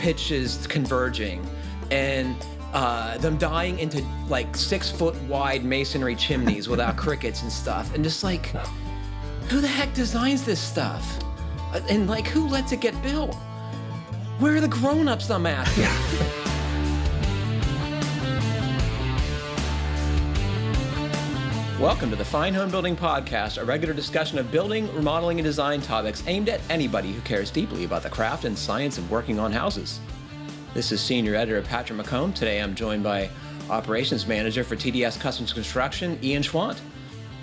pitches converging, and them dying into like 6 foot wide masonry chimneys without crickets and stuff, and just like, who the heck designs this stuff? And like, who lets it get built? Where are the grown-ups, I'm asking? Welcome to the Fine Homebuilding Podcast, a regular discussion of building, remodeling, and design topics aimed at anybody who cares deeply about the craft and science of working on houses. This is Senior Editor Patrick McComb. Today I'm joined by Operations Manager for TDS Customs Construction, Ian Schwant.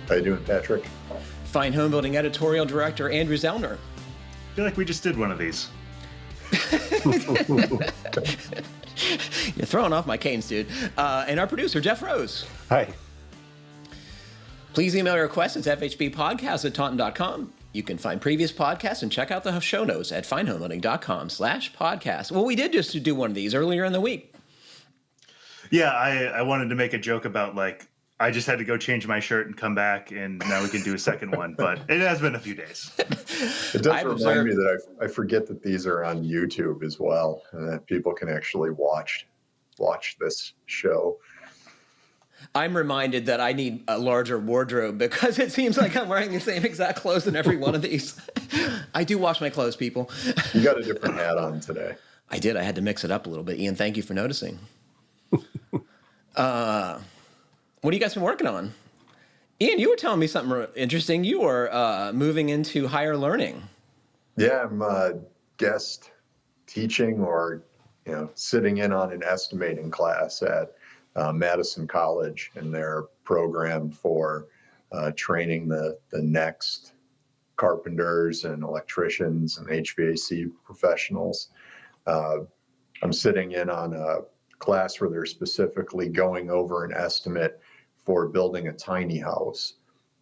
How you doing, Patrick? Fine Homebuilding Editorial Director, Andrew Zellner. I feel like we just did one of these. You're throwing off my canes, dude. And our producer, Jeff Rose. Hi. Please email your requests at fhbpodcast@taunton.com. You can find previous podcasts and check out the show notes at finehomebuilding.com/podcast. Well, we did just do one of these earlier in the week. Yeah, I wanted to make a joke about, like, I just had to go change my shirt and come back, and now we can do a second one. But it has been a few days. It does remind me that I forget that these are on YouTube as well, and that people can actually watch this show. I'm reminded that I need a larger wardrobe because it seems like I'm wearing the same exact clothes in every one of these. I do wash my clothes, people. You got a different hat on today. I did. I had to mix it up a little bit. Ian, thank you for noticing. What have you guys been working on? Ian, you were telling me something interesting. You are moving into higher learning. Yeah, I'm guest teaching or sitting in on an estimating class at Madison College in their program for training the next carpenters and electricians and HVAC professionals. I'm sitting in on a class where they're specifically going over an estimate for building a tiny house.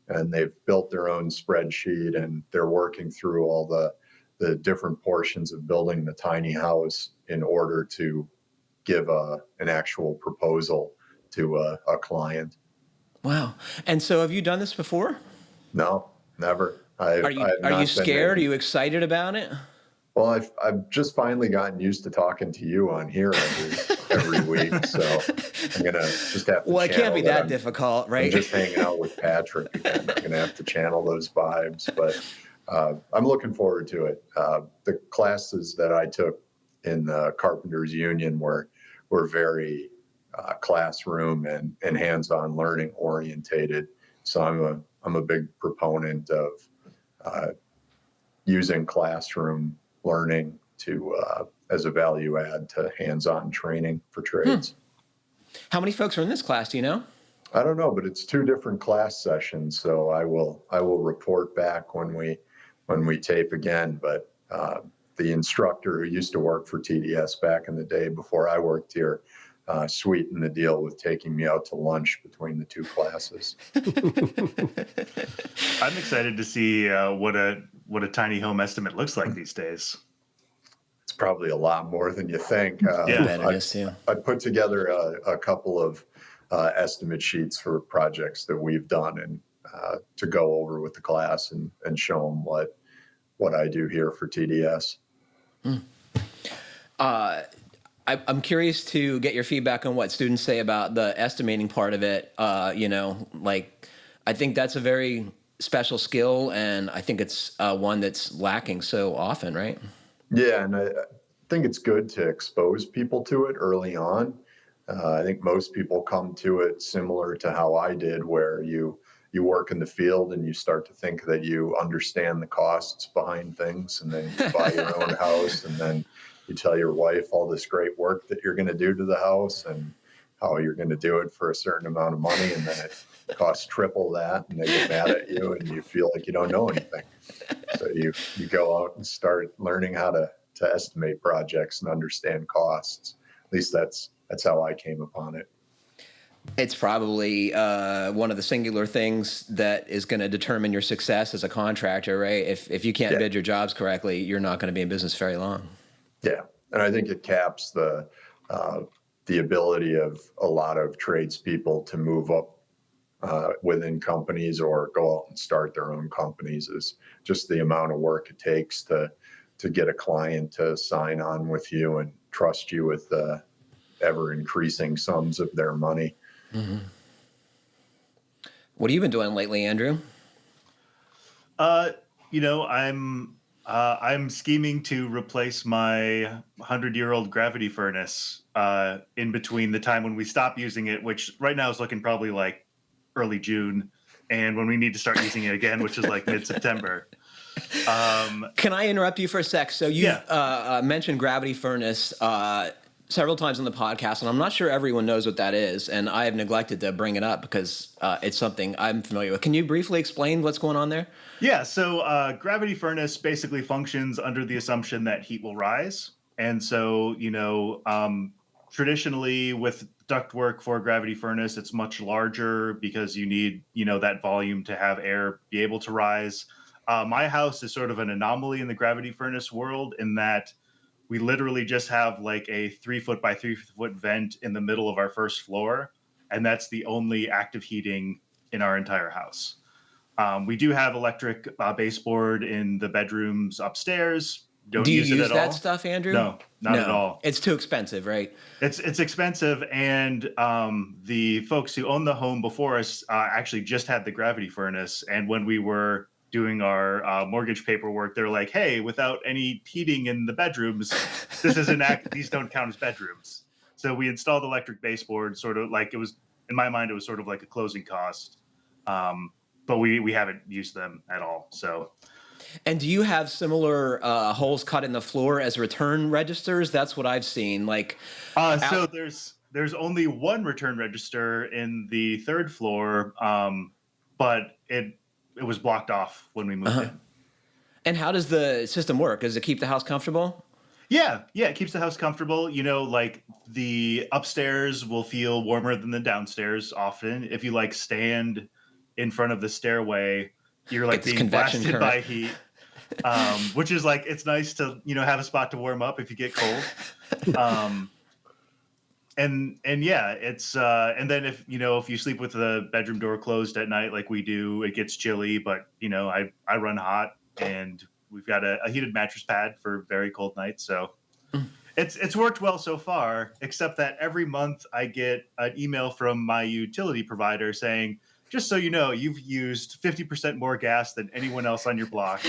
And they've built their own spreadsheet and they're working through all the different portions of building the tiny house in order to give an actual proposal to a client. Wow. And so have you done this before? No, never. Are you scared? Are you excited about it? Well, I've just finally gotten used to talking to you on here every week, so I'm going to just have to Well, it can't be that difficult, right? I'm just hanging out with Patrick again. I'm going to have to channel those vibes, but I'm looking forward to it. The classes that I took in the Carpenters Union were very classroom and hands-on learning orientated. So I'm a big proponent of using classroom learning to as a value add to hands-on training for trades. How many folks are in this class? Do you know? I don't know, but it's 2 different class sessions, so I will report back when we tape again. But the instructor who used to work for TDS back in the day before I worked here sweetened the deal with taking me out to lunch between the 2 classes. I'm excited to see what a tiny home estimate looks like these days. It's probably a lot more than you think. I put together a couple of estimate sheets for projects that we've done and to go over with the class and show them what I do here for TDS. I'm curious to get your feedback on what students say about the estimating part of it. I think that's a very special skill, and I think it's one that's lacking so often, right? Yeah, and I think it's good to expose people to it early on. I think most people come to it similar to how I did, where you work in the field and you start to think that you understand the costs behind things, and then you buy your own house, and then you tell your wife all this great work that you're going to do to the house and how you're going to do it for a certain amount of money, and then it costs triple that, and they get mad at you, and you feel like you don't know anything. So you go out and start learning how to estimate projects and understand costs. At least that's how I came upon it. It's probably one of the singular things that is going to determine your success as a contractor, right? If you can't bid your jobs correctly, you're not going to be in business very long. Yeah, and I think it caps the ability of a lot of tradespeople to move up within companies or go out and start their own companies, is just the amount of work it takes to get a client to sign on with you and trust you with ever increasing sums of their money. Mm-hmm. What have you been doing lately, Andrew? I'm scheming to replace my 100-year-old gravity furnace in between the time when we stop using it, which right now is looking probably like early June, and when we need to start using it again, which is like mid-September. Can I interrupt you for a sec? So you've mentioned gravity furnace several times on the podcast, and I'm not sure everyone knows what that is, and I have neglected to bring it up because it's something I'm familiar with. Can you briefly explain what's going on there? Yeah, so gravity furnace basically functions under the assumption that heat will rise. And so, traditionally with ductwork for a gravity furnace, it's much larger because you need, that volume to have air be able to rise. My house is sort of an anomaly in the gravity furnace world in that we literally just have like a 3-foot by 3-foot vent in the middle of our first floor. And that's the only active heating in our entire house. We do have electric baseboard in the bedrooms upstairs. Do you use that stuff, Andrew? No, not at all. It's too expensive, right? It's expensive, and the folks who owned the home before us actually just had the gravity furnace. And when we were doing our mortgage paperwork, they're like, "Hey, without any heating in the bedrooms, this isn't these don't count as bedrooms." So we installed electric baseboard, sort of like it was in my mind, it was sort of like a closing cost. But we haven't used them at all. So, and do you have similar holes cut in the floor as return registers? That's what I've seen. So there's only one return register in the third floor, but it was blocked off when we moved in. And how does the system work? Does it keep the house comfortable? Yeah, it keeps the house comfortable. Like the upstairs will feel warmer than the downstairs often. If you stand in front of the stairway, you're like being blasted by heat, which is like, it's nice to, have a spot to warm up if you get cold. And yeah, it's, and then if you sleep with the bedroom door closed at night, like we do, it gets chilly, but I run hot and we've got a heated mattress pad for very cold nights. So it's worked well so far, except that every month I get an email from my utility provider saying, just so you know, you've used 50% more gas than anyone else on your block,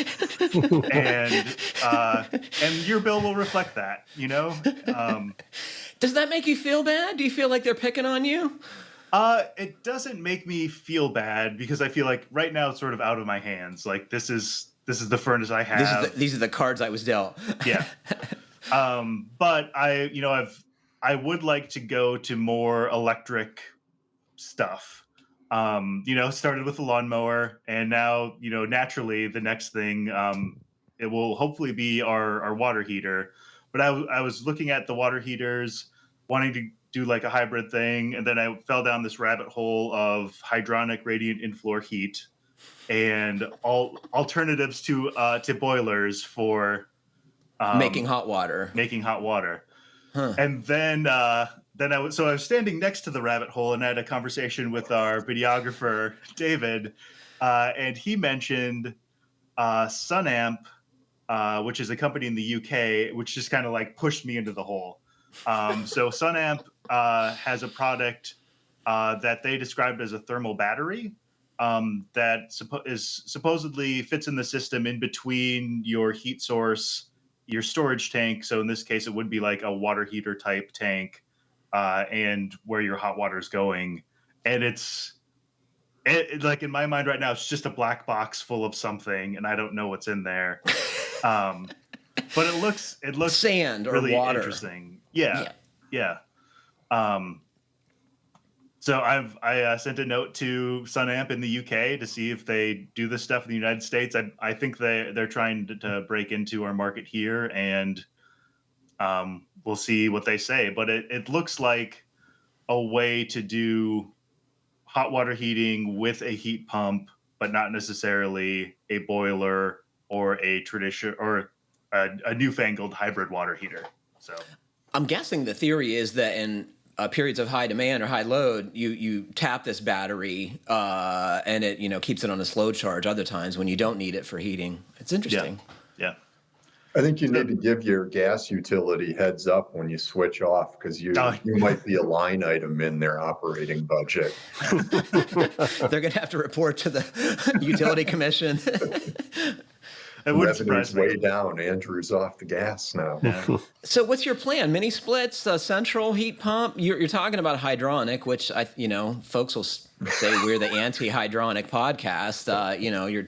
and your bill will reflect that. Does that make you feel bad? Do you feel like they're picking on you? It doesn't make me feel bad because I feel like right now it's sort of out of my hands. Like this is the furnace I have. These are the cards I was dealt. Yeah. But I would like to go to more electric stuff. Started with a lawnmower, and now, naturally the next thing, it will hopefully be our water heater. But I was looking at the water heaters, wanting to do like a hybrid thing, and then I fell down this rabbit hole of hydronic radiant in-floor heat and all alternatives to boilers for making hot water. Huh. And then I was standing next to the rabbit hole, and I had a conversation with our videographer, David, and he mentioned Sunamp, which is a company in the UK, which just kind of like pushed me into the hole. So Sunamp has a product that they described as a thermal battery that supposedly fits in the system in between your heat source, your storage tank. So in this case, it would be like a water heater type tank, and where your hot water is going. And it like in my mind right now, it's just a black box full of something, and I don't know what's in there. But it looks sand or really water. Interesting. Yeah. So I sent a note to Sunamp in the UK to see if they do this stuff in the United States. I think they're trying to break into our market here, and we'll see what they say. But it looks like a way to do hot water heating with a heat pump, but not necessarily a boiler or a tradition or a newfangled hybrid water heater. So I'm guessing the theory is that in periods of high demand or high load, you tap this battery and it keeps it on a slow charge. Other times when you don't need it for heating, it's interesting. Yeah. I think you need to give your gas utility heads up when you switch off, because you might be a line item in their operating budget. They're going to have to report to the utility commission. It wouldn't surprise Revenue's me. way down. Andrew's off the gas now. Yeah. So what's your plan? Mini splits, central heat pump? You're talking about hydronic, which folks will say we're the anti-hydronic podcast. You're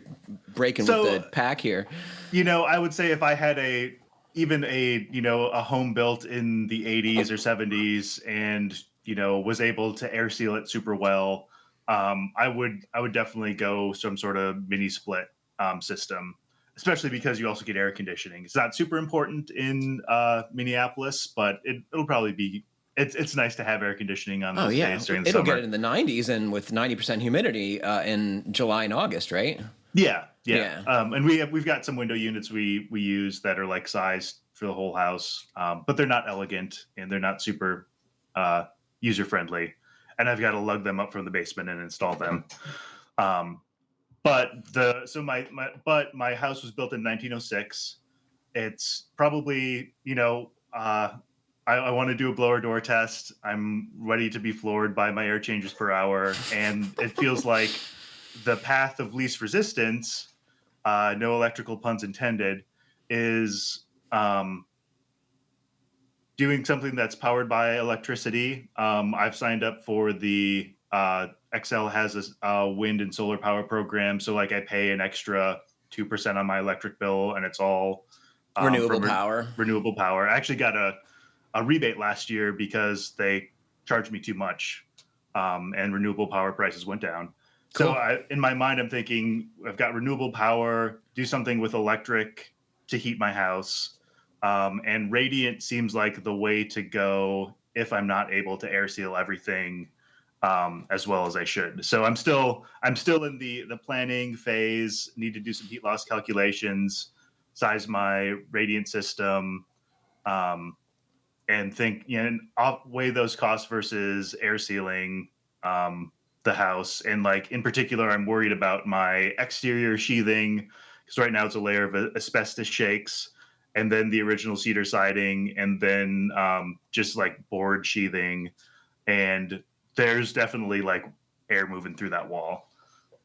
breaking with the pack here. I would say if I had a home built in the 80s or 70s and, was able to air seal it super well, I would definitely go some sort of mini split system, especially because you also get air conditioning. It's not super important in Minneapolis, but it'll probably be. It's nice to have air conditioning on those days during the summer. It'll get it in the 90s and with 90% humidity in July and August, right? Yeah. And we've got some window units we use that are like sized for the whole house, but they're not elegant and they're not super user friendly. And I've got to lug them up from the basement and install them. But my house was built in 1906. It's probably I want to do a blower door test. I'm ready to be floored by my air changes per hour, and it feels like the path of least resistance, no electrical puns intended, is doing something that's powered by electricity. I've signed up for the Excel has a wind and solar power program, so like I pay an extra 2% on my electric bill, and it's all renewable power. Renewable power. I actually got a rebate last year because they charged me too much, and renewable power prices went down. Cool. So in my mind, I'm thinking I've got renewable power, do something with electric to heat my house. And radiant seems like the way to go if I'm not able to air seal everything as well as I should. So I'm still in the planning phase, need to do some heat loss calculations, size my radiant system, and think, weigh those costs versus air sealing the house. And like in particular, I'm worried about my exterior sheathing, because right now it's a layer of asbestos shakes, and then the original cedar siding, and then just like board sheathing. And there's definitely like air moving through that wall.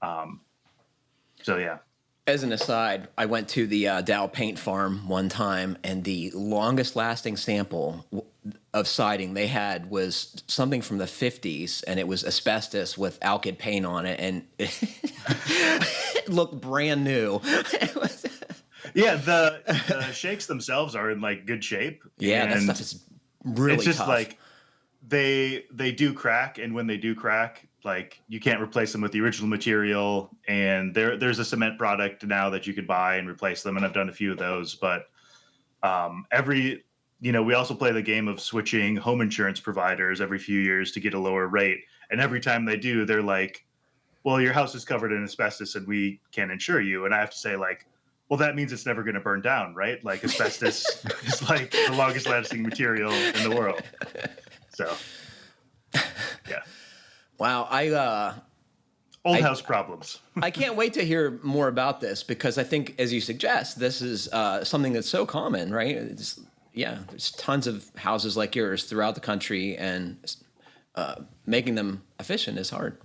So yeah. As an aside, I went to the Dow paint farm one time, and the longest lasting sample of siding they had was something from the 50s, and it was asbestos with alkyd paint on it, and it looked brand new. Yeah, the shakes themselves are in like good shape. Yeah, that stuff is really it's just tough. Like they do crack, and when they do crack, like you can't replace them with the original material. And there's a cement product now that you could buy and replace them, and I've done a few of those. But we also play the game of switching home insurance providers every few years to get a lower rate. And every time they do, they're like, well, your house is covered in asbestos and we can't insure you. And I have to say, like, well, that means it's never going to burn down, right? Like asbestos is like the longest lasting material in the world. So, yeah. Wow, old house problems. I can't wait to hear more about this, because I think, as you suggest, this is something that's so common, right? There's tons of houses like yours throughout the country, and making them efficient is hard.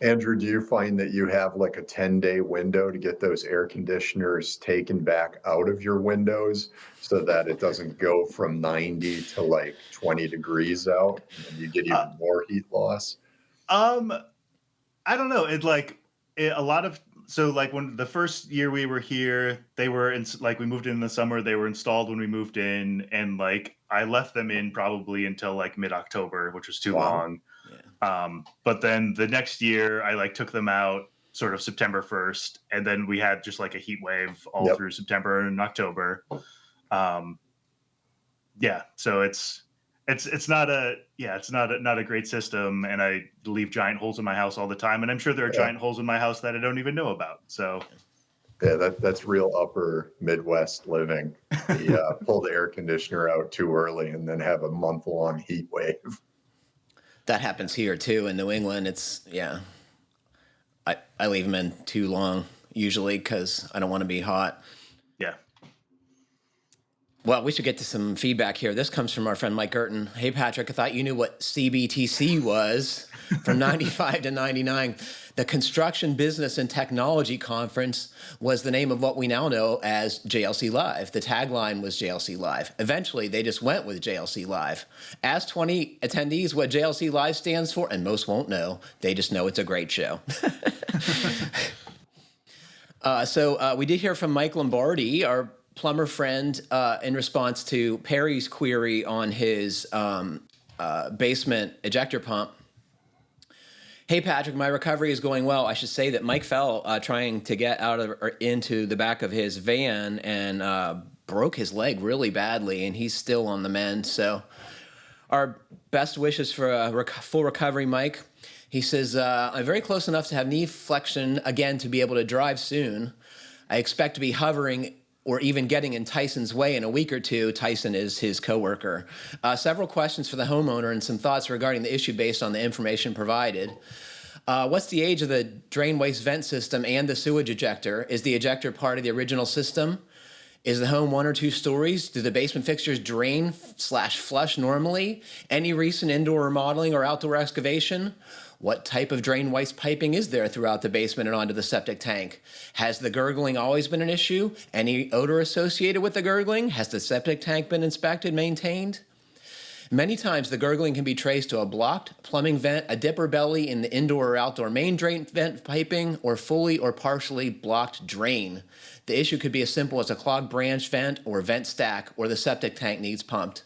Andrew, do you find that you have like a 10-day window to get those air conditioners taken back out of your windows so that it doesn't go from 90 to like 20 degrees out and you get even more heat loss? I don't know. So when the first year we were here, they were we moved in the summer, they were installed when we moved in, and like I left them in probably until like mid-October, which was too long. Yeah. But then the next year I like took them out sort of September 1st, and then we had just like a heat wave all through September and October. So it's not a great system, and I leave giant holes in my house all the time, and I'm sure there are giant holes in my house that I don't even know about. So yeah, that's real upper Midwest living. Pull the air conditioner out too early and then have a month-long heat wave. That happens here too in New England. I leave them in too long usually because I don't want to be hot. Yeah. Well, we should get to some feedback here. This comes from our friend Mike Guertin. Hey, Patrick, I thought you knew what CBTC was from 95 to 99. The Construction Business and Technology Conference was the name of what we now know as JLC Live. The tagline was JLC Live. Eventually, they just went with JLC Live. Ask 20 attendees what JLC Live stands for, and most won't know. They just know it's a great show. So we did hear from Mike Lombardi, our plumber friend, in response to Perry's query on his basement ejector pump. Hey, Patrick, my recovery is going well. I should say that Mike fell trying to get out of or into the back of his van and broke his leg really badly, and he's still on the mend. So our best wishes for a full recovery, Mike. He says, I'm very close enough to have knee flexion again to be able to drive soon. I expect to be hovering or even getting in Tyson's way in a week or two. Tyson is his coworker. Several questions for the homeowner and some thoughts regarding the issue based on the information provided. What's the age of the drain waste vent system and the sewage ejector? Is the ejector part of the original system? Is the home 1 or 2 stories? Do the basement fixtures drain/flush normally? Any recent indoor remodeling or outdoor excavation? What type of drain waste piping is there throughout the basement and onto the septic tank? Has the gurgling always been an issue? Any odor associated with the gurgling? Has the septic tank been inspected, maintained? Many times the gurgling can be traced to a blocked plumbing vent, a dipper belly in the indoor or outdoor main drain vent piping, or fully or partially blocked drain. The issue could be as simple as a clogged branch vent or vent stack, or the septic tank needs pumped.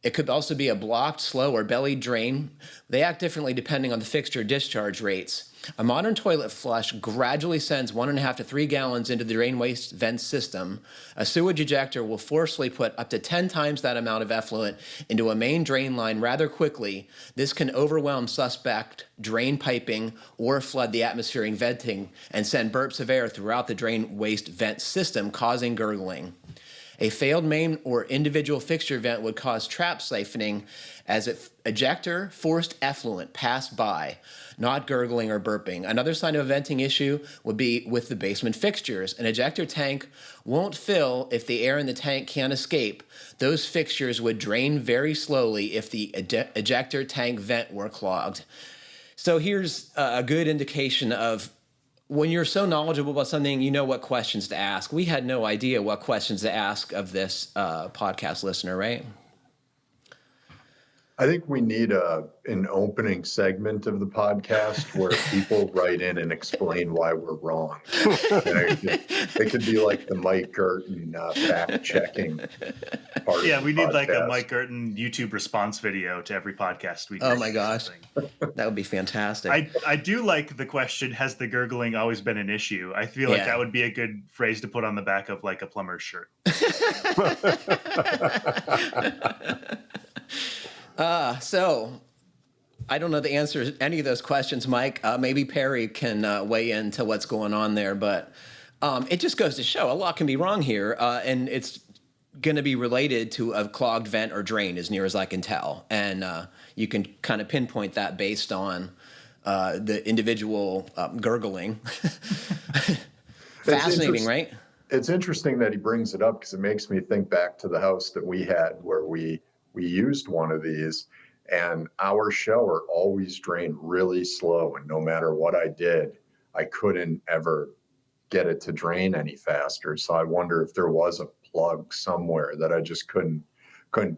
It could also be a blocked, slow, or bellied drain. They act differently depending on the fixture discharge rates. A modern toilet flush gradually sends 1.5 to 3 gallons into the drain waste vent system. A sewage ejector will forcefully put up to 10 times that amount of effluent into a main drain line rather quickly. This can overwhelm suspect drain piping or flood the atmospheric venting and send burps of air throughout the drain waste vent system, causing gurgling. A failed main or individual fixture vent would cause trap siphoning as if ejector forced effluent passed by, not gurgling or burping. Another sign of a venting issue would be with the basement fixtures. An ejector tank won't fill if the air in the tank can't escape. Those fixtures would drain very slowly if the ejector tank vent were clogged. So here's a good indication of when you're so knowledgeable about something, you know what questions to ask. We had no idea what questions to ask of this podcast listener, right? I think we need an opening segment of the podcast where people write in and explain why we're wrong. It could be like the Mike Guertin fact-checking part. Yeah, we need podcast. like a Mike Guertin YouTube response video to every podcast we do. Oh my gosh, that would be fantastic. I do like the question, has the gurgling always been an issue? I feel like that would be a good phrase to put on the back of like a plumber's shirt. So I don't know the answers to any of those questions, Mike. Maybe Perry can weigh into what's going on there, but it just goes to show a lot can be wrong here, and it's going to be related to a clogged vent or drain as near as I can tell. And you can kind of pinpoint that based on the individual gurgling. Fascinating, right? It's interesting that he brings it up because it makes me think back to the house that we had where we used one of these, and our shower always drained really slow. And no matter what I did, I couldn't ever get it to drain any faster. So I wonder if there was a plug somewhere that I just couldn't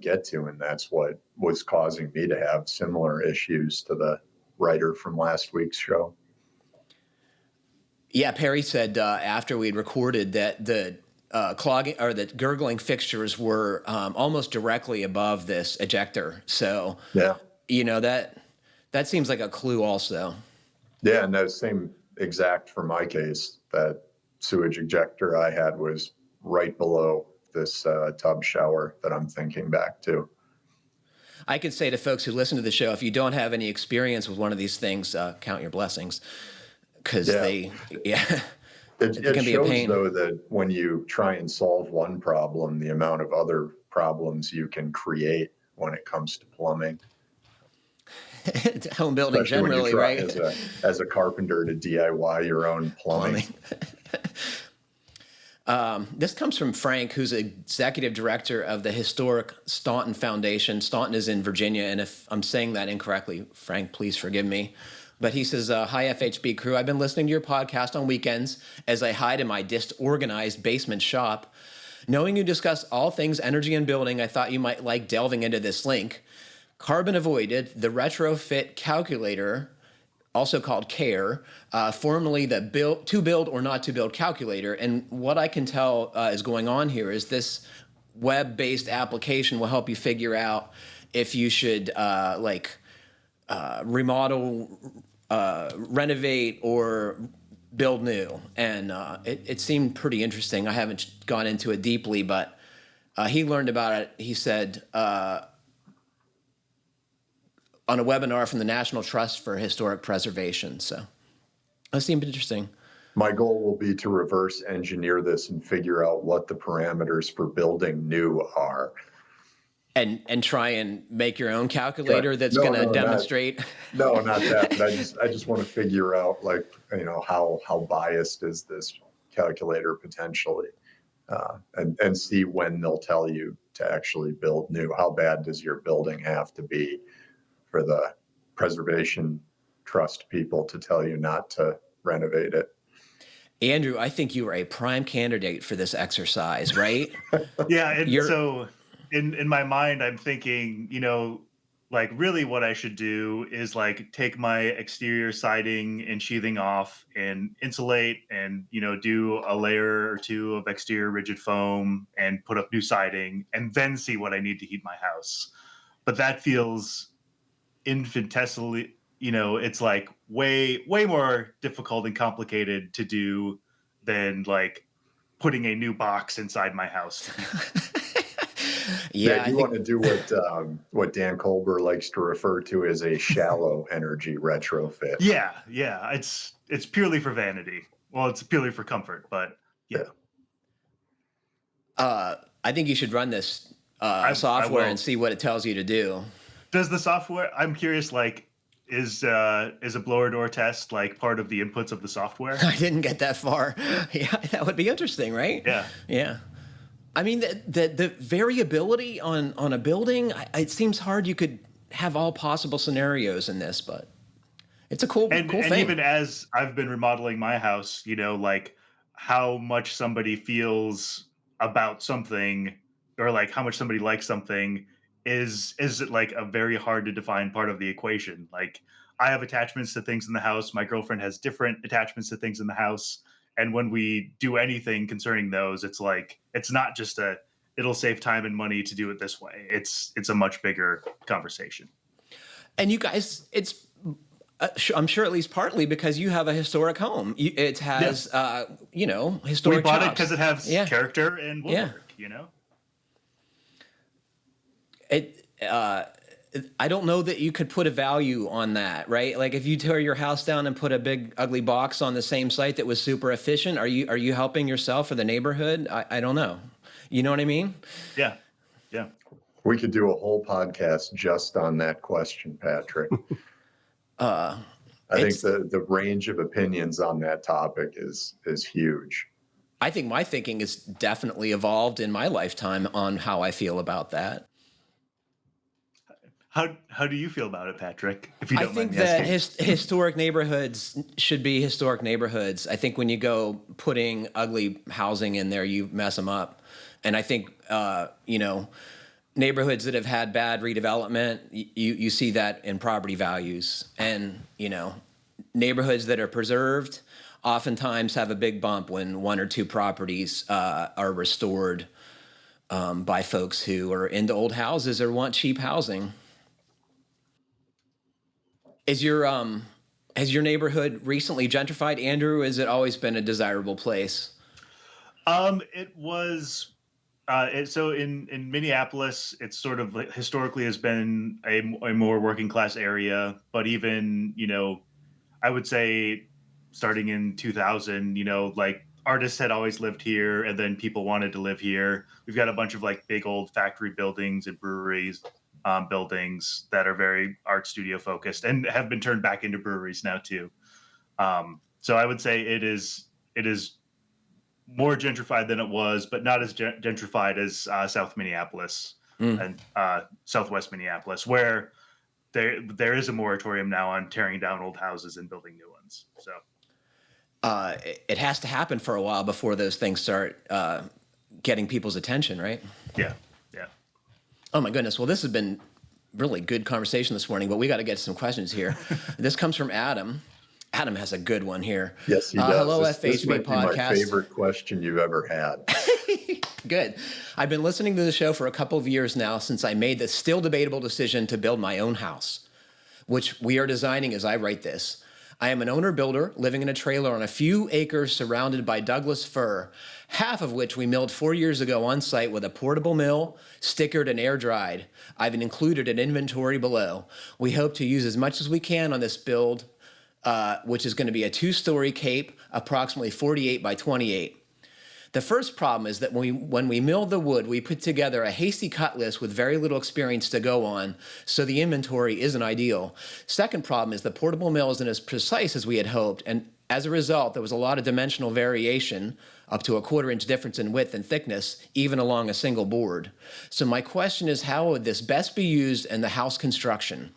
get to. And that's what was causing me to have similar issues to the writer from last week's show. Yeah, Perry said after we'd recorded that the clogging or the gurgling fixtures were almost directly above this ejector. So, yeah, you know, that seems like a clue also. Yeah, and that same exact for my case, that sewage ejector I had was right below this tub shower that I'm thinking back to. I could say to folks who listen to the show, if you don't have any experience with one of these things, count your blessings, because It can be a pain. Though, that when you try and solve one problem, the amount of other problems you can create when it comes to plumbing. Home building Especially generally, when you right? try as a carpenter to DIY your own plumbing. This comes from Frank, who's executive director of the historic Staunton Foundation. Staunton is in Virginia, and if I'm saying that incorrectly, Frank, please forgive me. But he says, hi, FHB crew. I've been listening to your podcast on weekends as I hide in my disorganized basement shop. Knowing you discuss all things energy and building, I thought you might like delving into this link. Carbon Avoided, the Retrofit Calculator, also called CARE, formerly the to build or not to build calculator. And what I can tell is going on here is this web-based application will help you figure out if you should remodel, renovate, or build new. And it seemed pretty interesting. I haven't gone into it deeply, but he learned about it, he said, on a webinar from the National Trust for Historic Preservation. So that seemed interesting. My goal will be to reverse engineer this and figure out what the parameters for building new are. And try and make your own calculator that's going to demonstrate. Not that. But I just want to figure out, like, how biased is this calculator potentially, and see when they'll tell you to actually build new. How bad does your building have to be for the Preservation Trust people to tell you not to renovate it? Andrew, I think you are a prime candidate for this exercise, right? Yeah, and so in my mind, I'm thinking, like really what I should do is like take my exterior siding and sheathing off and insulate and, do a layer or two of exterior rigid foam and put up new siding and then see what I need to heat my house. But that feels infinitesimally, it's like way more difficult and complicated to do than like putting a new box inside my house. Yeah, you want to do what Dan Colbert likes to refer to as a shallow energy retrofit. Yeah, it's purely for vanity. Well, it's purely for comfort, but yeah. I think you should run this software and see what it tells you to do. Does the software? I'm curious. Like, is a blower door test like part of the inputs of the software? I didn't get that far. Yeah, that would be interesting, right? Yeah. I mean, the variability on a building. It seems hard. You could have all possible scenarios in this, but it's a cool thing. And even as I've been remodeling my house, like how much somebody feels about something, or like how much somebody likes something. Is it like a very hard to define part of the equation? Like I have attachments to things in the house. My girlfriend has different attachments to things in the house. And when we do anything concerning those, it's like, it's not just it'll save time and money to do it this way. It's a much bigger conversation. And you guys, it's, I'm sure at least partly because you have a historic home. It has, historic We bought chops. it because it has character and woodwork, I don't know that you could put a value on that, right? Like if you tear your house down and put a big ugly box on the same site that was super efficient, are you helping yourself or the neighborhood? I don't know. You know what I mean? Yeah. We could do a whole podcast just on that question, Patrick. I think the range of opinions on that topic is huge. I think my thinking has definitely evolved in my lifetime on how I feel about that. How do you feel about it, Patrick? If you don't I think mind me that asking. historic neighborhoods should be historic neighborhoods. I think when you go putting ugly housing in there, you mess them up. And I think, neighborhoods that have had bad redevelopment, you see that in property values. And, neighborhoods that are preserved oftentimes have a big bump when one or two properties are restored by folks who are into old houses or want cheap housing. Has your neighborhood recently gentrified, Andrew? Has it always been a desirable place? It was. So in Minneapolis, it's sort of historically has been a more working class area. But even I would say starting in 2000, like artists had always lived here, and then people wanted to live here. We've got a bunch of like big old factory buildings and breweries. Buildings that are very art studio focused and have been turned back into breweries now too. So I would say it is more gentrified than it was, but not as gentrified as South Minneapolis and Southwest Minneapolis, where there is a moratorium now on tearing down old houses and building new ones. So it has to happen for a while before those things start getting people's attention, right? Yeah. Oh my goodness. Well, this has been really good conversation this morning, but we got to get some questions here. This comes from Adam. Adam has a good one here. Yes, he does. Hello, this FHB might podcast. be my favorite question you've ever had. Good. I've been listening to the show for a couple of years now since I made the still debatable decision to build my own house, which we are designing as I write this. I am an owner-builder living in a trailer on a few acres surrounded by Douglas fir, half of which we milled 4 years ago on site with a portable mill, stickered and air-dried. I've included an inventory below. We hope to use as much as we can on this build, which is going to be a 2-story cape, approximately 48 by 28. The first problem is that when we milled the wood, we put together a hasty cut list with very little experience to go on, so the inventory isn't ideal. Second problem is the portable mill isn't as precise as we had hoped, and as a result, there was a lot of dimensional variation, up to a 1/4 inch difference in width and thickness, even along a single board. So my question is, how would this best be used in the house construction?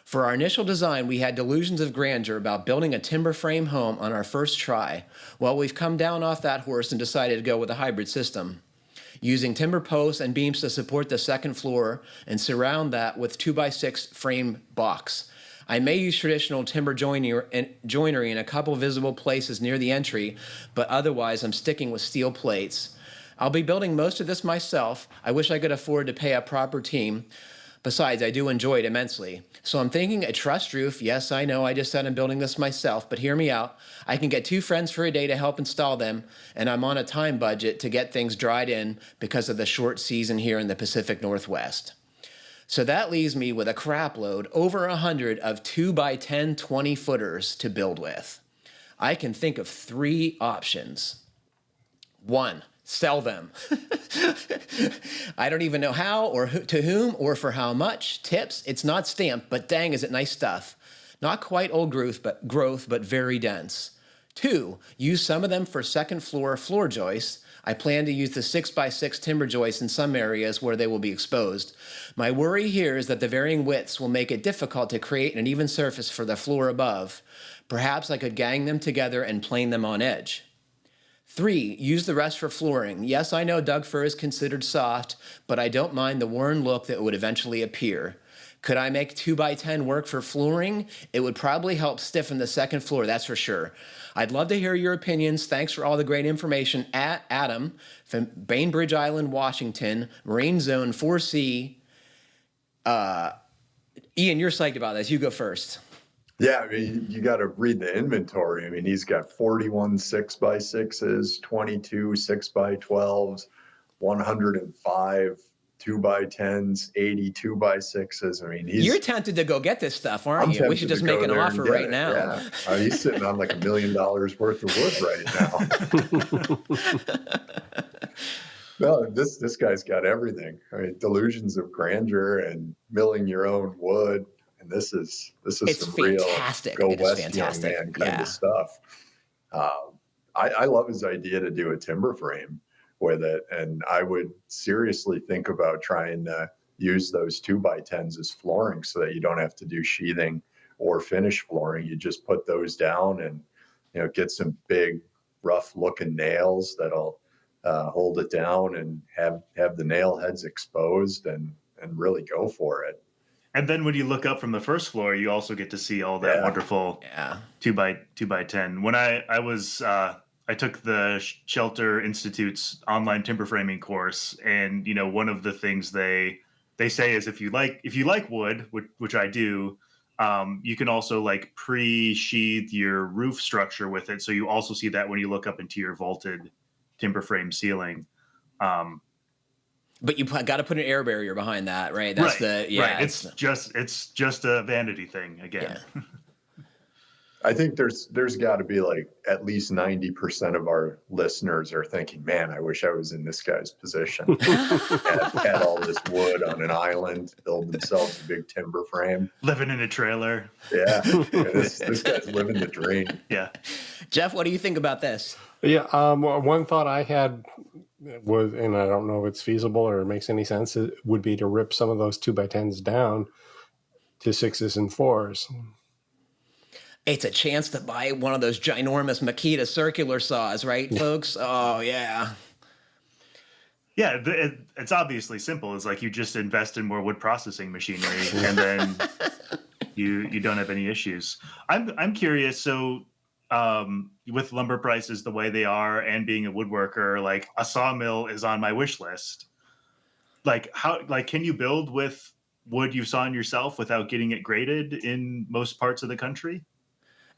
For our initial design, we had delusions of grandeur about building a timber frame home on our first try. Well, we've come down off that horse and decided to go with a hybrid system, using timber posts and beams to support the second floor and surround that with 2x6 frame box. I may use traditional timber joinery in a couple visible places near the entry, but otherwise I'm sticking with steel plates. I'll be building most of this myself. I wish I could afford to pay a proper team. Besides, I do enjoy it immensely. So I'm thinking a trussed roof. Yes, I know I just said I'm building this myself, but hear me out. I can get 2 friends for a day to help install them, and I'm on a time budget to get things dried in because of the short season here in the Pacific Northwest. So that leaves me with a crap load, over 100 of 2x10 20-footers to build with. I can think of 3 options. 1, sell them. I don't even know how or to whom or for how much. Tips, it's not stamped, but dang, is it nice stuff. Not quite old growth, but very dense. 2, use some of them for second floor joists. I plan to use the 6x6 timber joists in some areas where they will be exposed. My worry here is that the varying widths will make it difficult to create an even surface for the floor above. Perhaps I could gang them together and plane them on edge. 3, use the rest for flooring. Yes, I know Doug fir is considered soft, but I don't mind the worn look that would eventually appear. Could I make 2x10 work for flooring? It would probably help stiffen the second floor, that's for sure. I'd love to hear your opinions. Thanks for all the great information. At Adam from Bainbridge Island, Washington, Marine Zone 4C. Ian, you're psyched about this. You go first. Yeah, I mean, you got to read the inventory. I mean, he's got 41 6x6s, 22 6x12s, 105 2x10s, 80 2x6s. I mean, you're tempted to go get this stuff, aren't you? We should just make an offer right now. Yeah. He's sitting on like $1 million worth of wood right now. No, this guy's got everything. I mean, delusions of grandeur and milling your own wood. And this is some fantastic. Real go west young man kind of stuff. I love his idea to do a timber frame with it, and I would seriously think about trying to use those 2x10s as flooring so that you don't have to do sheathing or finish flooring. You just put those down and get some big rough looking nails that'll hold it down and have the nail heads exposed and really go for it. And then when you look up from the first floor, you also get to see all that wonderful 2x10. When I took the Shelter Institute's online timber framing course, and one of the things they say is if you like wood, which I do, you can also like pre-sheathe your roof structure with it. So you also see that when you look up into your vaulted timber frame ceiling. But you got to put an air barrier behind that, right? That's right. Right. It's just a vanity thing again. Yeah. I think there's got to be like at least 90% of our listeners are thinking, man, I wish I was in this guy's position. had all this wood on an island, build themselves a big timber frame. Living in a trailer. Yeah. This guy's living the dream. Yeah. Jeff, what do you think about this? Yeah. One thought I had was, and I don't know if it's feasible or makes any sense, it would be to rip some of those 2x10s down to 6s and 4s. It's a chance to buy one of those ginormous Makita circular saws, right, folks? Oh, yeah. Yeah, it's obviously simple. It's like you just invest in more wood processing machinery, and then you don't have any issues. I'm curious. So, with lumber prices the way they are, and being a woodworker, like a sawmill is on my wish list. Like can you build with wood you've sawn yourself without getting it graded in most parts of the country?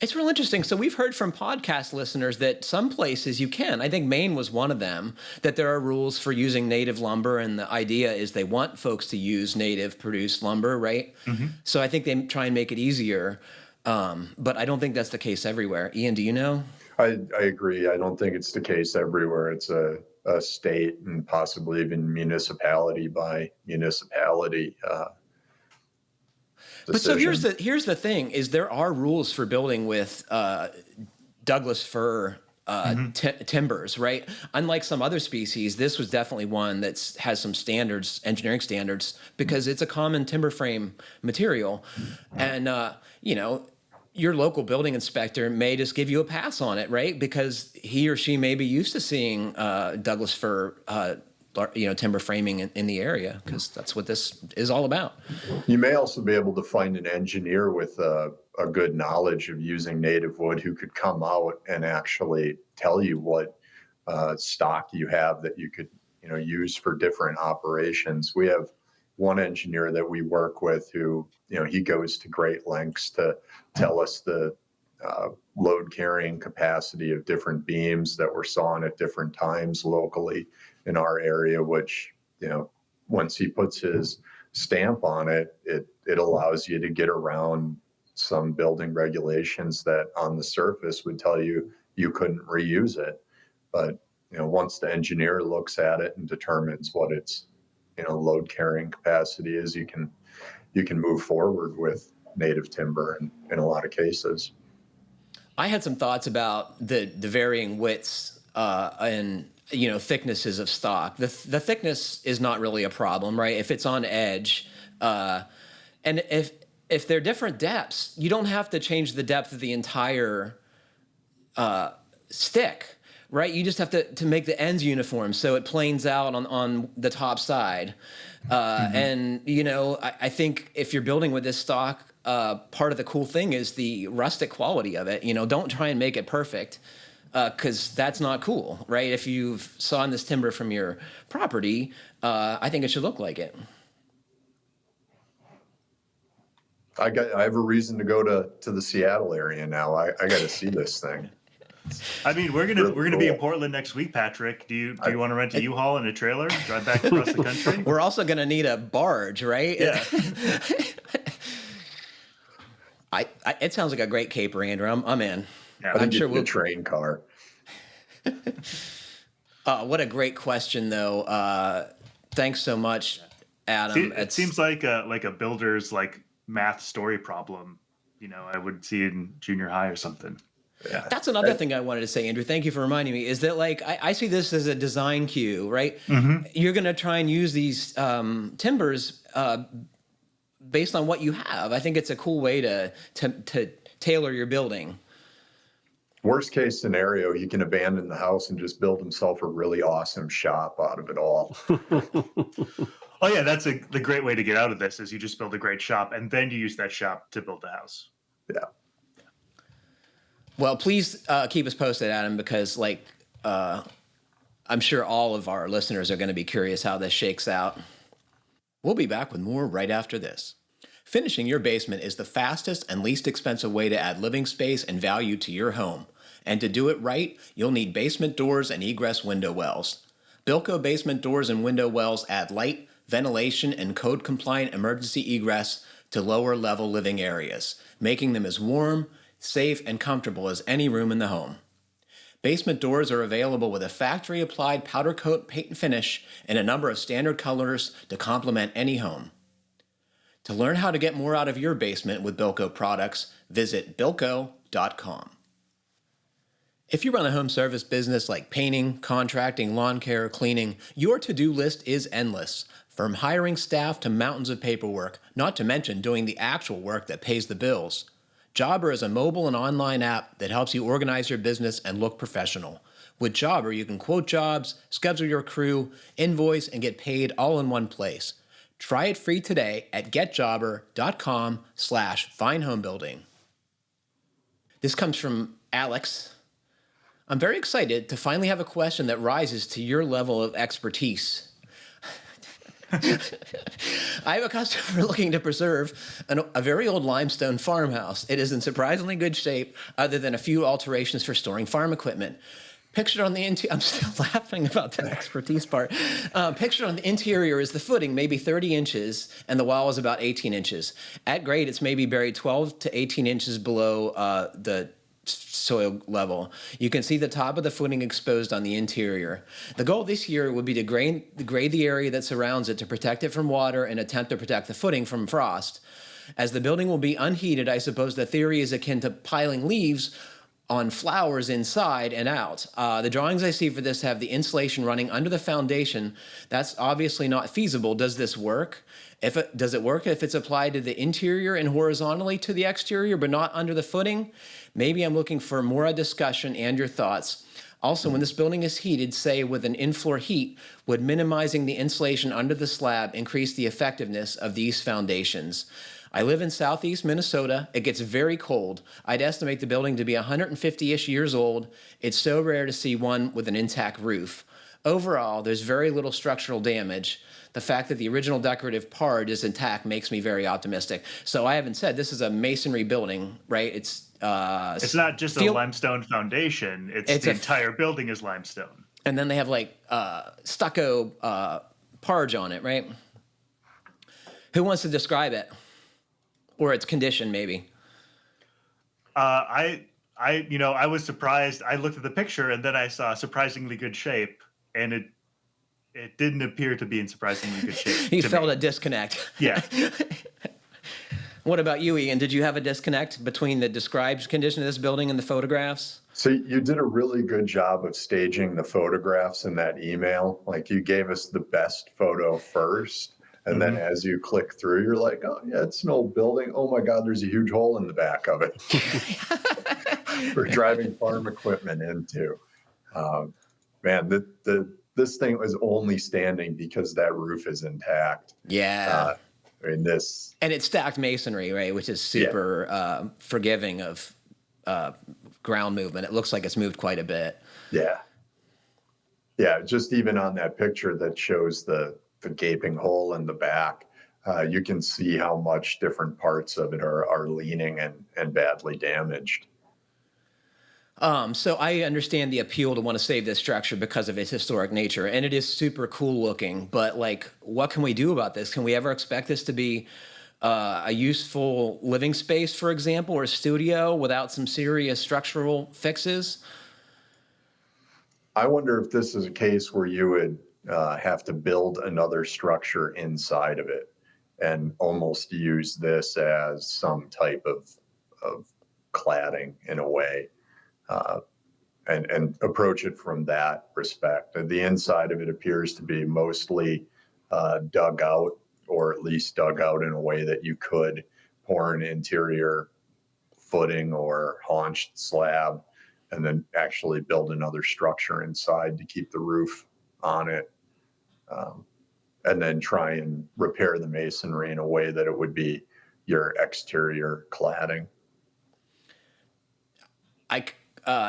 It's real interesting. So we've heard from podcast listeners that some places you can. I think Maine was one of them, that there are rules for using native lumber. And the idea is they want folks to use native produced lumber, right? Mm-hmm. So I think they try and make it easier. But I don't think that's the case everywhere. Ian, do you know? I agree. I don't think it's the case everywhere. It's a state and possibly even municipality by municipality But so decision. here's the thing: is there are rules for building with Douglas fir timbers, right? Unlike some other species, this was definitely one that has some standards, engineering standards, because it's a common timber frame material, and your local building inspector may just give you a pass on it, right? Because he or she may be used to seeing Douglas fir timber framing in the area, because that's what this is all about. You may also be able to find an engineer with a good knowledge of using native wood who could come out and actually tell you what stock you have that you could use for different operations. We have one engineer that we work with who he goes to great lengths to tell us the load carrying capacity of different beams that were sawn at different times locally in our area, which, once he puts his stamp on it, it allows you to get around some building regulations that on the surface would tell you you couldn't reuse it. But, once the engineer looks at it and determines what its, load carrying capacity is, you can move forward with native timber in a lot of cases. I had some thoughts about the varying widths and thicknesses of stock. The thickness is not really a problem, right? If it's on edge, and if they're different depths, you don't have to change the depth of the entire stick, right? You just have to make the ends uniform so it planes out on the top side. And I think if you're building with this stock, part of the cool thing is the rustic quality of it. Don't try and make it perfect, because that's not cool, right? If you've sawn this timber from your property, I think it should look like it. I have a reason to go to the Seattle area now. I got to see this thing. I mean, we're gonna be in Portland next week, Patrick. Do you want to rent a U-Haul and a trailer, drive back across the country? We're also gonna need a barge, right? Yeah. It sounds like a great caper, Andrew. I'm in. Yeah, I'm sure we'll train car. What a great question, though. Thanks so much, Adam. It seems like a builder's math story problem. I would see in junior high or something. Yeah. That's another thing I wanted to say, Andrew. Thank you for reminding me. Is that I see this as a design cue, right? Mm-hmm. You're going to try and use these timbers based on what you have. I think it's a cool way to tailor your building. Worst case scenario, he can abandon the house and just build himself a really awesome shop out of it all. Oh yeah, that's the great way to get out of this is you just build a great shop and then you use that shop to build the house. Yeah. Well, please keep us posted, Adam, because I'm sure all of our listeners are going to be curious how this shakes out. We'll be back with more right after this. Finishing your basement is the fastest and least expensive way to add living space and value to your home. And to do it right, you'll need basement doors and egress window wells. Bilco basement doors and window wells add light, ventilation, and code-compliant emergency egress to lower-level living areas, making them as warm, safe, and comfortable as any room in the home. Basement doors are available with a factory-applied powder coat paint and finish in a number of standard colors to complement any home. To learn how to get more out of your basement with Bilco products, visit bilco.com. If you run a home service business like painting, contracting, lawn care, or cleaning, your to-do list is endless. From hiring staff to mountains of paperwork, not to mention doing the actual work that pays the bills. Jobber is a mobile and online app that helps you organize your business and look professional. With Jobber, you can quote jobs, schedule your crew, invoice, and get paid all in one place. Try it free today at getjobber.com/finehomebuilding. This comes from Alex. I'm very excited to finally have a question that rises to your level of expertise. I have a customer looking to preserve a very old limestone farmhouse. It is in surprisingly good shape, other than a few alterations for storing farm equipment. Pictured on the interior, I'm still laughing about the expertise part. Pictured on the interior is the footing, maybe 30 inches, and the wall is about 18 inches. At grade, it's maybe buried 12 to 18 inches below the soil level. You can see the top of the footing exposed on the interior. The goal this year would be to grade the area that surrounds it to protect it from water and attempt to protect the footing from frost. As the building will be unheated, I suppose the theory is akin to piling leaves on flowers inside and out. The drawings I see for this have the insulation running under the foundation. That's obviously not feasible. Does this work? Does it work if it's applied to the interior and horizontally to the exterior, but not under the footing? Maybe I'm looking for more discussion and your thoughts. Also, when this building is heated, say with an in-floor heat, would minimizing the insulation under the slab increase the effectiveness of these foundations? I live in southeast Minnesota. It gets very cold. I'd estimate the building to be 150-ish years old. It's so rare to see one with an intact roof. Overall, there's very little structural damage. The fact that the original decorative part is intact makes me very optimistic. So I haven't said this is a masonry building, right? It's not just a limestone foundation. It's the entire building is limestone. And then they have like stucco parge on it, right? Who wants to describe it? Or its condition, maybe? I was surprised. I looked at the picture and then I saw surprisingly good shape, and it didn't appear to be in surprisingly good shape. You felt a disconnect. Yeah. What about you, Ian? Did you have a disconnect between the described condition of this building and the photographs? So you did a really good job of staging the photographs in that email. Like, you gave us the best photo first. And then as you click through, you're like, oh, yeah, it's an old building. Oh, my God, there's a huge hole in the back of it for driving farm equipment into. Man, this thing was only standing because that roof is intact. Yeah. And it's stacked masonry, right, which is super forgiving of ground movement. It looks like it's moved quite a bit. Yeah. Yeah, just even on that picture that shows the gaping hole in the back, you can see how much different parts of it are leaning and badly damaged. So I understand the appeal to want to save this structure because of its historic nature, and it is super cool looking, but like, what can we do about this? Can we ever expect this to be a useful living space, for example, or a studio without some serious structural fixes? I wonder if this is a case where you would have to build another structure inside of it and almost use this as some type of cladding in a way. And approach it from that respect. The inside of it appears to be mostly dug out, or at least dug out in a way that you could pour an interior footing or haunched slab and then actually build another structure inside to keep the roof on it. And then try and repair the masonry in a way that it would be your exterior cladding.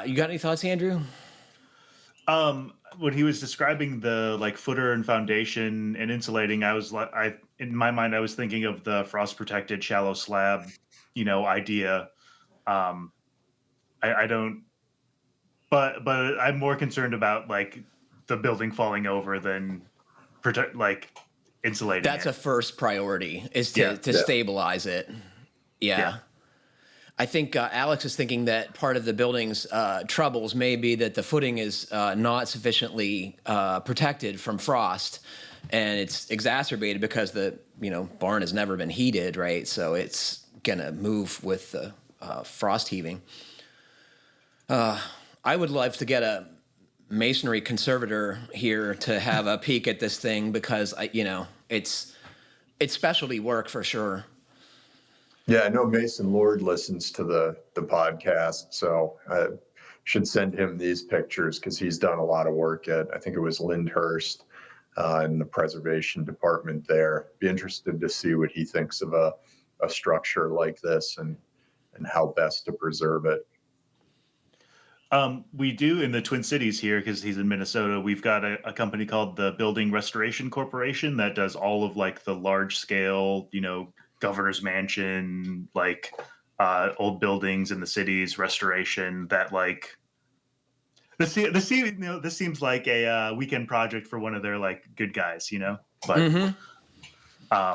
You got any thoughts, Andrew? When he was describing the like footer and foundation and insulating, in my mind I was thinking of the frost protected shallow slab, idea. I don't, but I'm more concerned about like the building falling over than insulating. That's a first priority, is to stabilize it. Yeah. I think Alex is thinking that part of the building's troubles may be that the footing is not sufficiently protected from frost, and it's exacerbated because the barn has never been heated, right? So it's gonna move with the frost heaving. I would love to get a masonry conservator here to have a peek at this thing because it's specialty work for sure. Yeah, I know Mason Lord listens to the podcast, so I should send him these pictures because he's done a lot of work at, I think it was Lyndhurst in the preservation department there. Be interested to see what he thinks of a structure like this and how best to preserve it. We do in the Twin Cities here, because he's in Minnesota, we've got a company called the Building Restoration Corporation that does all of like the large scale, governor's mansion, like old buildings in the cities, restoration that like this seems like a weekend project for one of their like good guys, but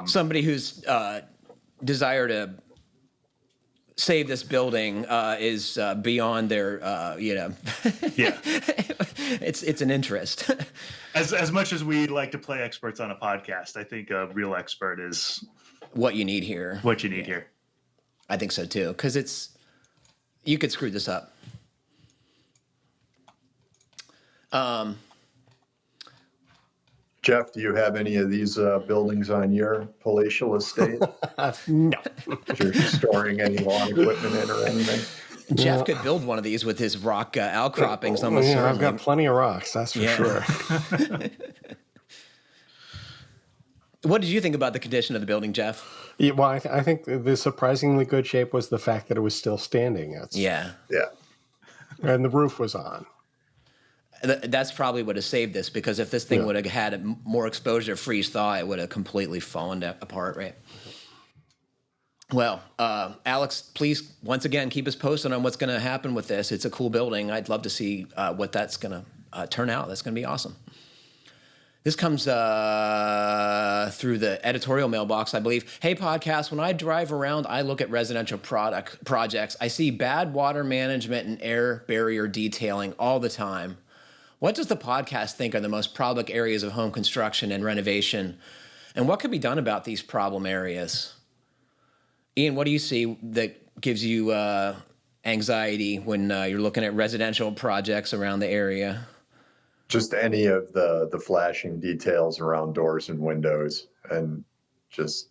Somebody whose desire to save this building is beyond their yeah. It's an interest. As much as we like to play experts on a podcast, I think a real expert is what you need here. Here. I think so too, because you could screw this up. Jeff, do you have any of these buildings on your palatial estate? No. You're storing any lawn equipment in or anything? Jeff could build one of these with his rock outcroppings. Almost Yeah, certainly. I've got plenty of rocks, that's for sure. What did you think about the condition of the building, Jeff? Yeah, well, I think the surprisingly good shape was the fact that it was still standing. Yeah. And the roof was on. That's probably what has saved this, because if this thing would have had more exposure to freeze thaw, it would have completely fallen apart, right? Well, Alex, please, once again, keep us posted on what's going to happen with this. It's a cool building. I'd love to see what that's going to turn out. That's going to be awesome. This comes through the editorial mailbox, I believe. Hey, podcast, when I drive around, I look at residential projects. I see bad water management and air barrier detailing all the time. What does the podcast think are the most problematic areas of home construction and renovation? And what could be done about these problem areas? Ian, what do you see that gives you anxiety when you're looking at residential projects around the area? Just any of the flashing details around doors and windows, and just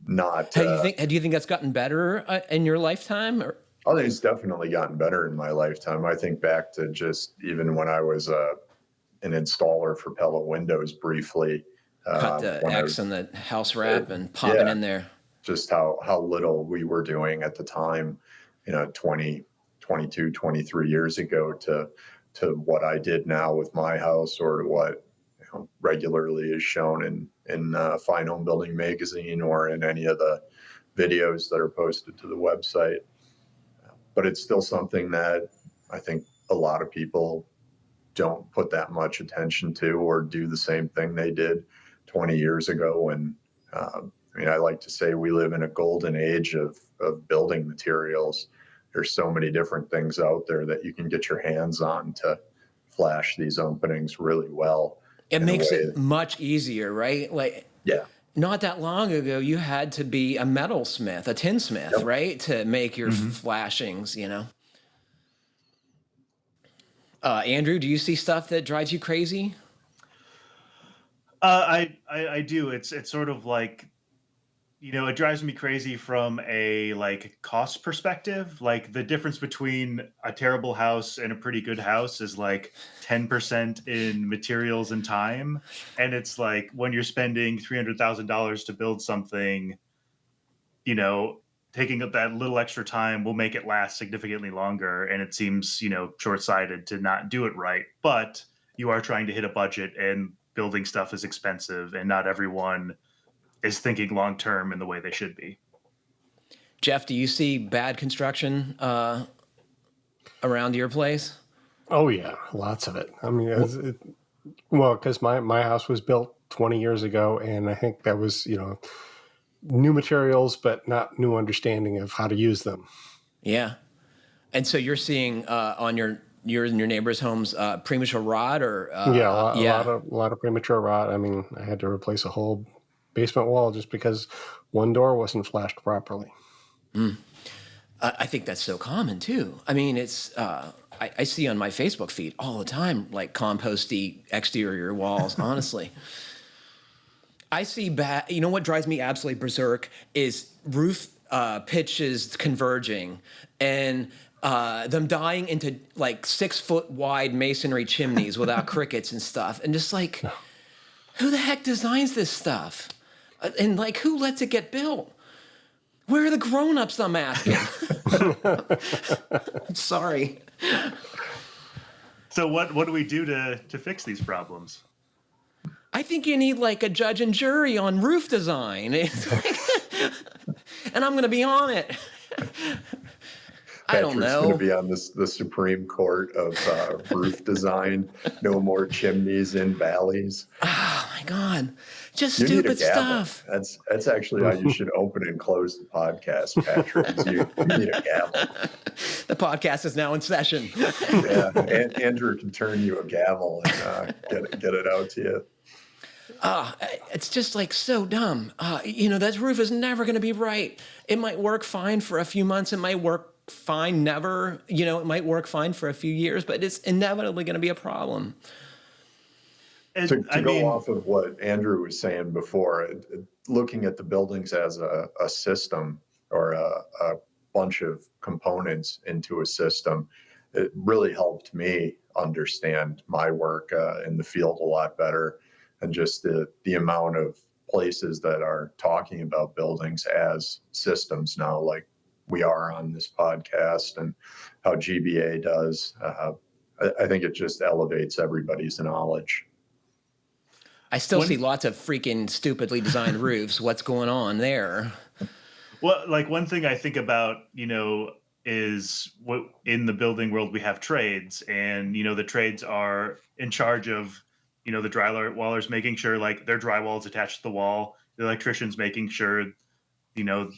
not. Do you think that's gotten better in your lifetime? Or? I think it's definitely gotten better in my lifetime. I think back to just even when I was an installer for Pella Windows briefly. Cut the X on the house wrap and pop it in there. Just how little we were doing at the time, 20, 22, 23 years ago to what I did now with my house, or to what regularly is shown in Fine Homebuilding magazine or in any of the videos that are posted to the website. But it's still something that I think a lot of people don't put that much attention to, or do the same thing they did 20 years ago. And I like to say we live in a golden age of building materials. There's so many different things out there that you can get your hands on to flash these openings really well. It makes it much easier, right? Not that long ago, you had to be a metalsmith, a tinsmith, right, to make your flashings, Andrew, do you see stuff that drives you crazy? I do. It's sort of like, it drives me crazy from a cost perspective. Like the difference between a terrible house and a pretty good house is like 10% in materials and time. And it's like when you're spending $300,000 to build something, taking up that little extra time will make it last significantly longer. And it seems, short-sighted to not do it right. But you are trying to hit a budget, and building stuff is expensive, and not everyone is thinking long-term in the way they should be. Jeff, do you see bad construction around your place? Oh, yeah, lots of it. I mean, because my house was built 20 years ago, and I think that was, new materials, but not new understanding of how to use them. Yeah. And so you're seeing on your neighbors' homes premature rot, or a lot of premature rot. I mean, I had to replace a whole basement wall just because one door wasn't flashed properly. I think that's so common too. I mean, it's I see on my Facebook feed all the time, like composty exterior walls, honestly. I see bad. You know what drives me absolutely berserk is roof pitches converging and them dying into like 6-foot wide masonry chimneys without crickets and stuff. And just like, who the heck designs this stuff? And like, who lets it get built? Where are the grown-ups, I'm asking? I'm sorry. So what do we do to fix these problems? I think you need like a judge and jury on roof design. It's like, and I'm going to be on it. I don't Patrick's know. going to be on the Supreme Court of roof design. No more chimneys in valleys. Oh my God. Just You need a stupid gavel. stuff. That's actually how you should open and close the podcast, Patrick. Is you need a gavel. The podcast is now in session. Yeah, and Andrew can turn you a gavel and get it out to you. It's just like so dumb. That roof is never going to be right. It might work fine for a few months. It might work fine never. It might work fine for a few years, but it's inevitably going to be a problem. And, To go off of what Andrew was saying before, looking at the buildings as a system or a bunch of components into a system, it really helped me understand my work in the field a lot better, and just the amount of places that are talking about buildings as systems now, like we are on this podcast, and how GBA does. I think it just elevates everybody's knowledge. I still see lots of freaking stupidly designed roofs. What's going on there? Well, like one thing I think about, is what in the building world we have trades, and the trades are in charge of, the drywallers making sure like their drywall is attached to the wall, the electricians making sure, the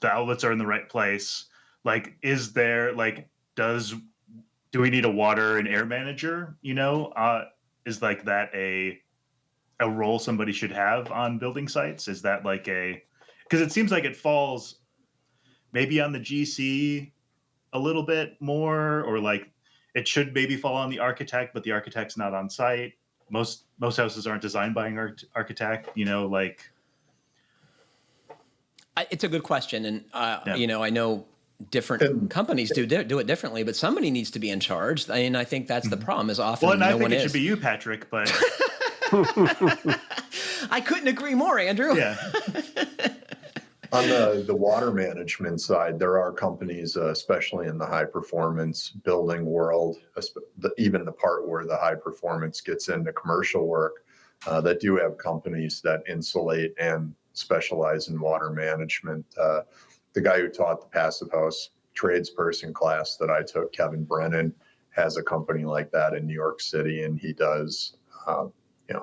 outlets are in the right place. Like, is there like do we need a water and air manager? Is like that a role somebody should have on building sites? Is that like because it seems like it falls maybe on the GC a little bit more, or like it should maybe fall on the architect, but the architect's not on site. Most houses aren't designed by an architect, It's a good question. And, I know different companies do it differently, but somebody needs to be in charge. I mean, I think that's the problem is often and I no think one it is. should be you, Patrick, but I couldn't agree more, Andrew. yeah. On the water management side, there are companies, especially in the high performance building world, even the part where the high performance gets into commercial work, that do have companies that insulate and specialize in water management. The guy who taught the passive house tradesperson class that I took, Kevin Brennan, has a company like that in New York City, and he does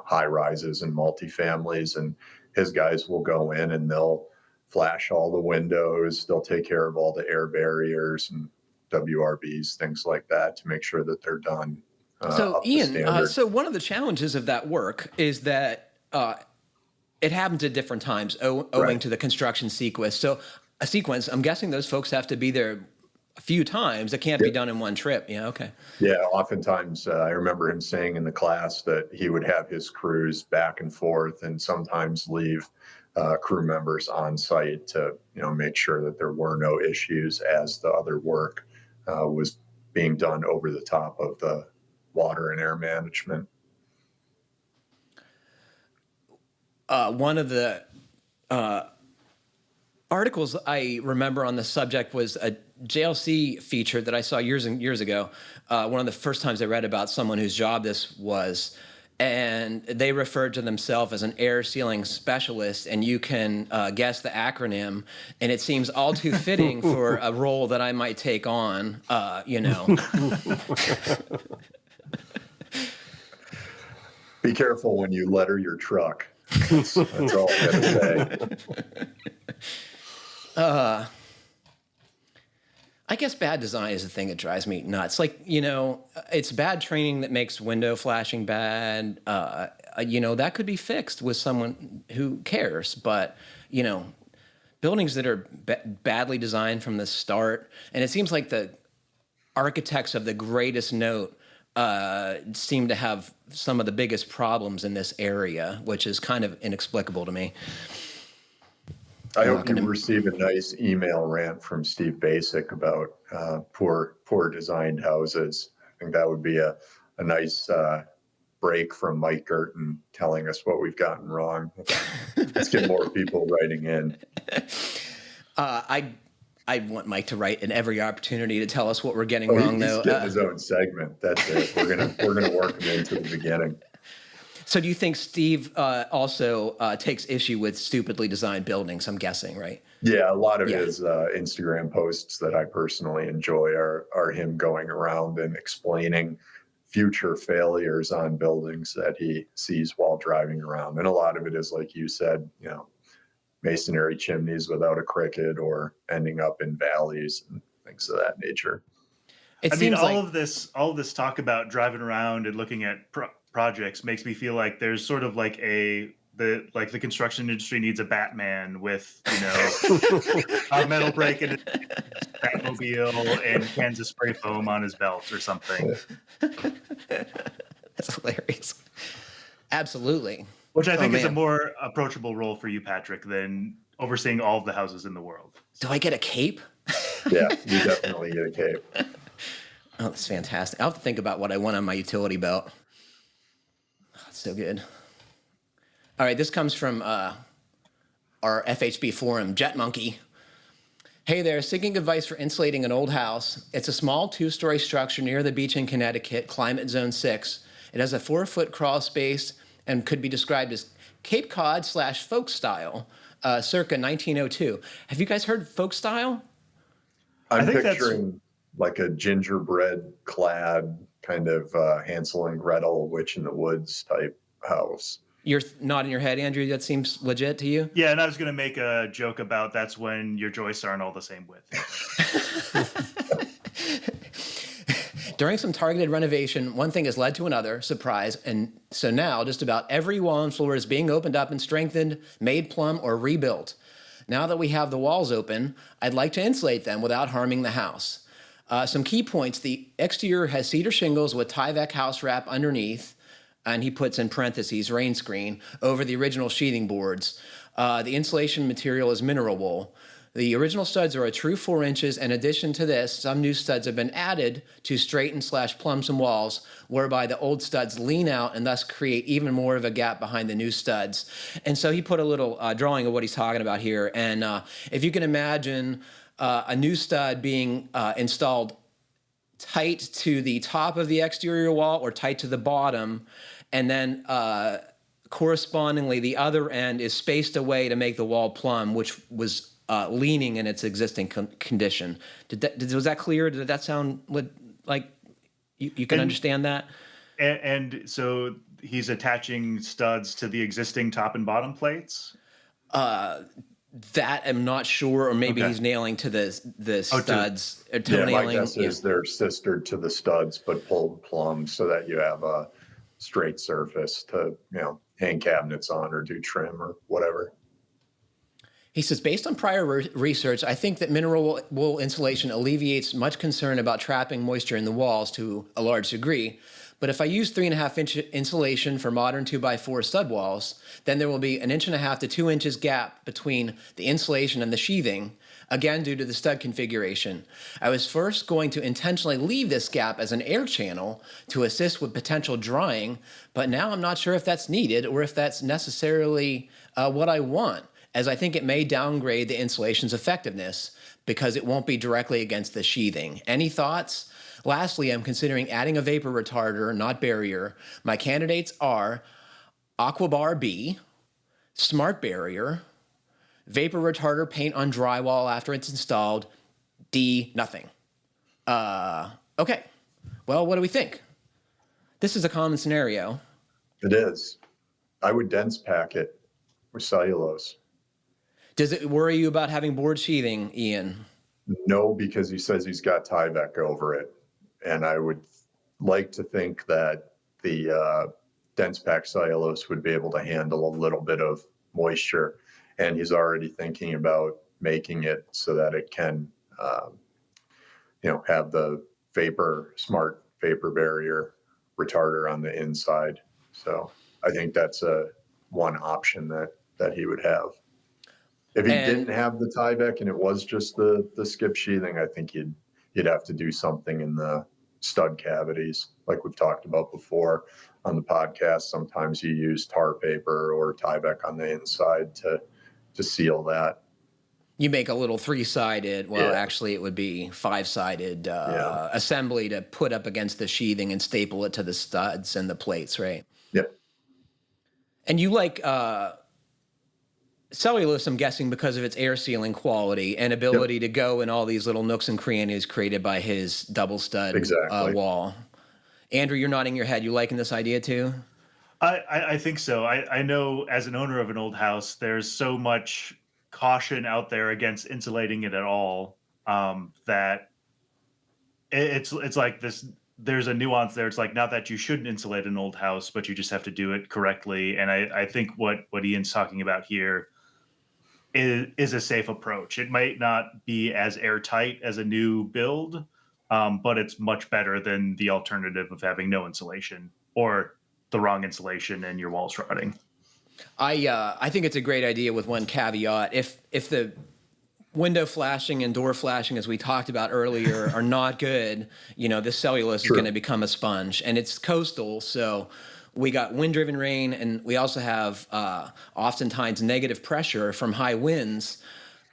high rises and multifamilies, and his guys will go in and they'll flash all the windows. They'll take care of all the air barriers and WRBs, things like that, to make sure that they're done. So, up to Ian, standard. so one of the challenges of that work is that it happens at different times owing Right. to the construction sequence. So, a sequence, I'm guessing those folks have to be there a few times. It can't be done in one trip. Yeah, okay. Yeah, oftentimes I remember him saying in the class that he would have his crews back and forth, and sometimes leave crew members on site to make sure that there were no issues as the other work was being done over the top of the water and air management. One of the articles I remember on the subject was a JLC feature that I saw years and years ago. One of the first times I read about someone whose job this was, and they referred to themselves as an air sealing specialist, and you can guess the acronym, and it seems all too fitting for a role that I might take on, Be careful when you letter your truck. That's all I gotta say. I guess bad design is the thing that drives me nuts. Like, it's bad training that makes window flashing bad. That could be fixed with someone who cares. But, buildings that are badly designed from the start, and it seems like architects of the greatest note seem to have some of the biggest problems in this area, which is kind of inexplicable to me. I hope you receive a nice email rant from Steve Basic about poor designed houses. I think that would be a nice break from Mike Guertin telling us what we've gotten wrong. Let's get more people writing in. I want Mike to write in every opportunity to tell us what we're getting wrong, he's though. Getting his own segment. That's it. We're gonna work him into the beginning. So do you think Steve also takes issue with stupidly designed buildings? I'm guessing, right? Yeah, a lot of his Instagram posts that I personally enjoy are him going around and explaining future failures on buildings that he sees while driving around. And a lot of it is, like you said, masonry chimneys without a cricket or ending up in valleys and things of that nature. All of this talk about driving around and looking at projects makes me feel like there's sort of like the construction industry needs a Batman with, a metal brake and a Batmobile and cans of spray foam on his belt or something. That's hilarious. Absolutely. Which I think is a more approachable role for you, Patrick, than overseeing all of the houses in the world. Do I get a cape? Yeah, you definitely get a cape. Oh, that's fantastic. I'll have to think about what I want on my utility belt. Oh, it's so good. All right, this comes from our FHB forum, Jetmonkey. Hey there, seeking advice for insulating an old house. It's a small 2-story structure near the beach in Connecticut, climate zone 6. It has a 4-foot crawl space and could be described as Cape Cod / folk style, circa 1902. Have you guys heard folk style? I'm picturing like a gingerbread clad kind of Hansel and Gretel, Witch in the Woods type house. You're nodding your head, Andrew. That seems legit to you? Yeah, and I was going to make a joke about that's when your joists aren't all the same width. During some targeted renovation, one thing has led to another, surprise, and so now just about every wall and floor is being opened up and strengthened, made plumb, or rebuilt. Now that we have the walls open, I'd like to insulate them without harming the house. Some key points: the exterior has cedar shingles with Tyvek house wrap underneath, and he puts in parentheses, rain screen, over the original sheathing boards. The insulation material is mineral wool. The original studs are a true 4 inches. In addition to this, some new studs have been added to straighten / plumb some walls, whereby the old studs lean out and thus create even more of a gap behind the new studs. And so he put a little drawing of what he's talking about here. And if you can imagine a new stud being installed tight to the top of the exterior wall or tight to the bottom, and then correspondingly the other end is spaced away to make the wall plumb, which was leaning in its existing condition. Was that clear? Did that sound like you can understand that? And so he's attaching studs to the existing top and bottom plates? That I'm not sure, or maybe he's nailing to the studs. My guess is they're sistered to the studs, but pulled plumb so that you have a straight surface to hang cabinets on or do trim or whatever. He says, based on prior research, I think that mineral wool insulation alleviates much concern about trapping moisture in the walls to a large degree. But if I use 3.5-inch insulation for modern 2x4 stud walls, then there will be 1.5 to 2 inches gap between the insulation and the sheathing, again due to the stud configuration. I was first going to intentionally leave this gap as an air channel to assist with potential drying, but now I'm not sure if that's needed or if that's necessarily what I want, as I think it may downgrade the insulation's effectiveness because it won't be directly against the sheathing. Any thoughts? Lastly, I'm considering adding a vapor retarder, not barrier. My candidates are Aquabar B, Smart Barrier, vapor retarder paint on drywall after it's installed, D, nothing. Okay, well, what do we think? This is a common scenario. It is. I would dense pack it with cellulose. Does it worry you about having board sheathing, Ian? No, because he says he's got Tyvek over it. And I would like to think that the dense pack cellulose would be able to handle a little bit of moisture. And he's already thinking about making it so that it can, have the smart vapor barrier retarder on the inside. So I think that's one option that he would have. If he didn't have the Tyvek and it was just the skip sheathing, I think you'd have to do something in the stud cavities, like we've talked about before on the podcast. Sometimes you use tar paper or Tyvek on the inside to seal that. You make a little 3-sided, actually it would be 5-sided assembly to put up against the sheathing and staple it to the studs and the plates, right? Yep. And you like cellulose, I'm guessing, because of its air sealing quality and ability to go in all these little nooks and crannies created by his double stud wall. Andrew, you're nodding your head. You liking this idea too? I think so. I know as an owner of an old house, there's so much caution out there against insulating it at all that it's like this. There's a nuance there. It's like, not that you shouldn't insulate an old house, but you just have to do it correctly. And I think what Ian's talking about here is a safe approach. It might not be as airtight as a new build, but it's much better than the alternative of having no insulation or the wrong insulation and your walls rotting. I think it's a great idea with one caveat. If the window flashing and door flashing, as we talked about earlier, are not good, this cellulose is going to become a sponge. And it's coastal, so we got wind-driven rain, and we also have oftentimes negative pressure from high winds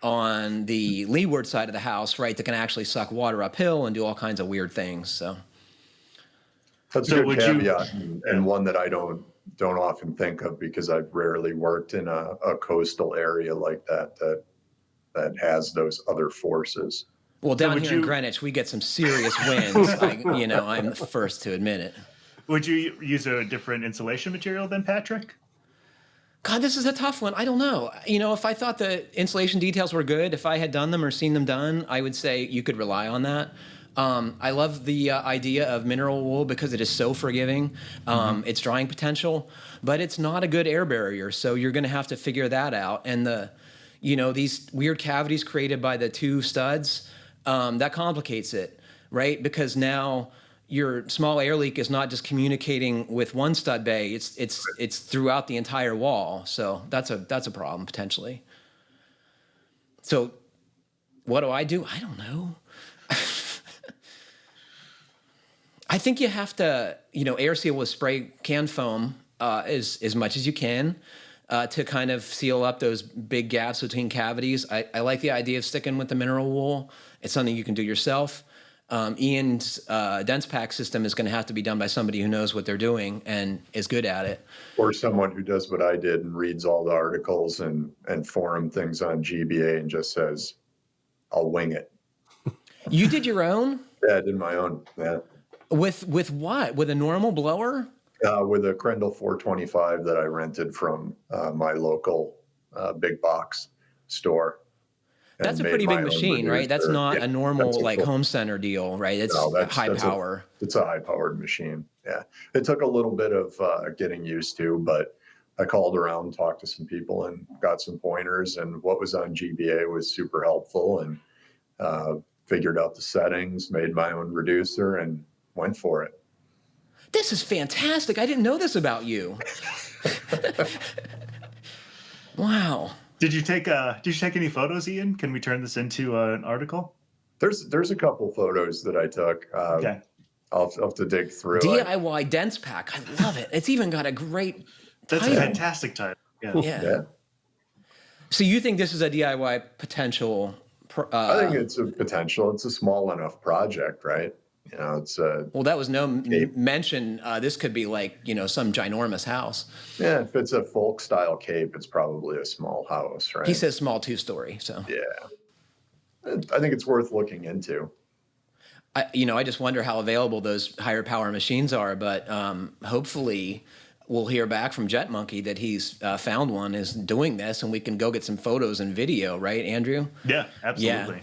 on the leeward side of the house, right, that can actually suck water uphill and do all kinds of weird things. So that's a good caveat, and one that I don't often think of because I've rarely worked in a coastal area like that has those other forces. Well, down here in Greenwich, we get some serious winds. I'm the first to admit it. Would you use a different insulation material than Patrick? God, this is a tough one. I don't know. If I thought the insulation details were good, if I had done them or seen them done, I would say you could rely on that. I love the idea of mineral wool because it is so forgiving. It's drying potential, but it's not a good air barrier. So you're going to have to figure that out. And these weird cavities created by the two studs, that complicates it, right? Because now your small air leak is not just communicating with one stud bay; it's throughout the entire wall. So that's a problem potentially. So what do? I don't know. I think you have to, air seal with spray can foam as much as you can to kind of seal up those big gaps between cavities. I like the idea of sticking with the mineral wool. It's something you can do yourself. Ian's dense pack system is going to have to be done by somebody who knows what they're doing and is good at it. Or someone who does what I did and reads all the articles and forum things on GBA and just says, I'll wing it. You did your own? Yeah, I did my own. Yeah. With what? With a normal blower? With a Crendel 425 that I rented from my local big box store. That's a pretty big machine, right? That's not a normal home center deal, right? It's high power. It's a high powered machine. Yeah. It took a little bit of getting used to, but I called around, talked to some people and got some pointers, and what was on GBA was super helpful, and figured out the settings, made my own reducer, and went for it. This is fantastic. I didn't know this about you. Wow. Did you take any photos, Ian? Can we turn this into an article? There's a couple photos that I took. Okay. I'll have to dig through. DIY dense pack. I love it. It's even got a great That's title. a fantastic title. Yeah. So you think this is a DIY potential? I think it's a potential. It's a small enough project, right? It's well, that was no mention. This could be like, some ginormous house. Yeah, if it's a folk style cape, it's probably a small house, right? He says small 2-story. So yeah, I think it's worth looking into. I just wonder how available those higher power machines are, but hopefully we'll hear back from Jetmonkey that he's found one, is doing this, and we can go get some photos and video, right, Andrew? Yeah, absolutely.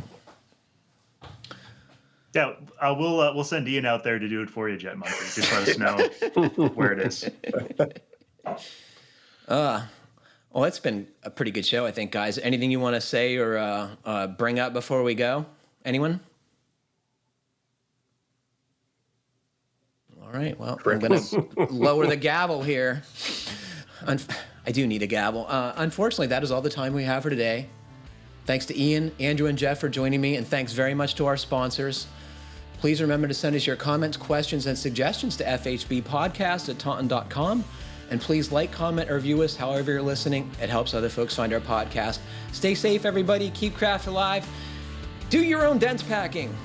Yeah, we'll send Ian out there to do it for you, Jetmonkey. Just let us know where it is. Well, it's been a pretty good show, I think, guys. Anything you want to say or bring up before we go? Anyone? All right. Well, I'm Crickets. going to lower the gavel here. I do need a gavel. Unfortunately, that is all the time we have for today. Thanks to Ian, Andrew, and Jeff for joining me, and thanks very much to our sponsors. Please remember to send us your comments, questions, and suggestions to fhbpodcast@taunton.com. And please like, comment, or review us however you're listening. It helps other folks find our podcast. Stay safe, everybody. Keep craft alive. Do your own dense packing.